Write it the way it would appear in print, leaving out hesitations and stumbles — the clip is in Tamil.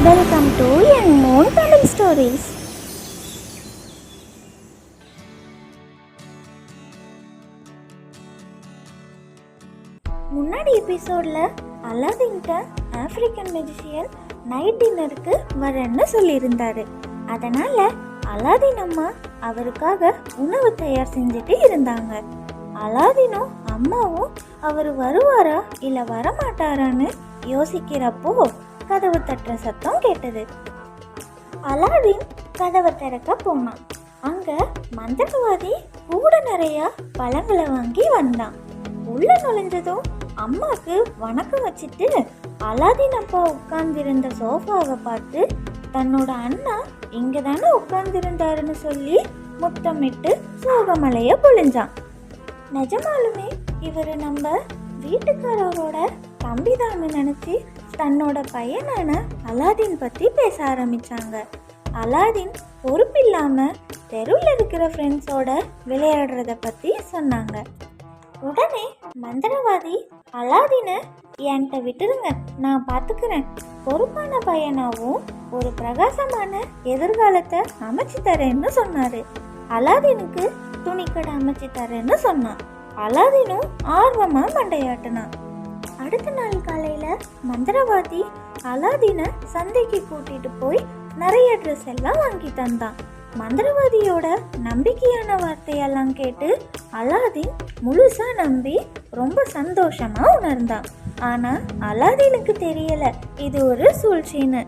Welcome to young Moon Tamil stories. முன்னாடி எபிசோட்ல அலாதீன்கிட்ட ஆப்பிரிக்கன் மெஜிஷியன் நைட் டின்னருக்கு வரேன்னு சொல்லியிருந்தாரு. அதனால அலாதீன் அம்மா அவருக்காக உணவு தயார் செஞ்சுட்டு இருந்தாங்க. அலாதீனும் அம்மாவும் அவர் வருவாரா இல்ல வரமாட்டாரான்னு யோசிக்கிறப்போ கதவு தட்டுற சத்தம் கேட்டது. அலாதீன் கதவை திறக்க போனான். அங்க மந்திரவாதி கூட நிறைய பழங்களை வாங்கி வந்தான். உள்ள நுழைஞ்சதும் அம்மாக்கு வணக்கம் வச்சுட்டு அலாதீன் அப்பா உட்கார்ந்திருந்த சோஃபாவை பார்த்து தன்னோட அண்ணா இங்க தானே உட்கார்ந்திருந்தாருன்னு சொல்லி முத்தமிட்டு சோகமலைய பொழிஞ்சான். நிஜமாலுமே இவர் நம்ம வீட்டுக்காரரோட தம்பிதான்னு நினைச்சு தன்னோட பையனான அலாதீன் பத்தி பேச ஆரம்பிச்சாங்க. அலாதீன் பொறுப்பில்லாம தெருவில் இருக்கிற ஃப்ரெண்ட்ஸோட விளையாடுறத பத்தி சொன்னாங்க. உடனே மந்திரவாதி அலாதீனை என்கிட்ட விட்டுருங்க, நான் பார்த்துக்கிறேன், பொறுப்பான பையனாவும் ஒரு பிரகாசமான எதிர்காலத்தை அமைச்சு தரேன்னு சொன்னாரு. அலாதீனுக்கு துணிக்கடை அமைச்சு தரேன்னு சொன்னான். அலாதீனும் ஆர்வமா மண்டையாட்டினான். அடுத்த நாள் காலையில மந்திரவாதி அலாதீனை சந்தைக்கு கூட்டிட்டு போய் நிறைய ட்ரெஸ் எல்லாம் வாங்கி தந்தான். மந்திரவாதியோட நம்பிக்கையான வார்த்தையெல்லாம் கேட்டு அலாதீன் முழுசா நம்பி ரொம்ப சந்தோஷமா உணர்ந்தான். ஆனா அலாதீனுக்கு தெரியல இது ஒரு சூழ்ச்சின்னு.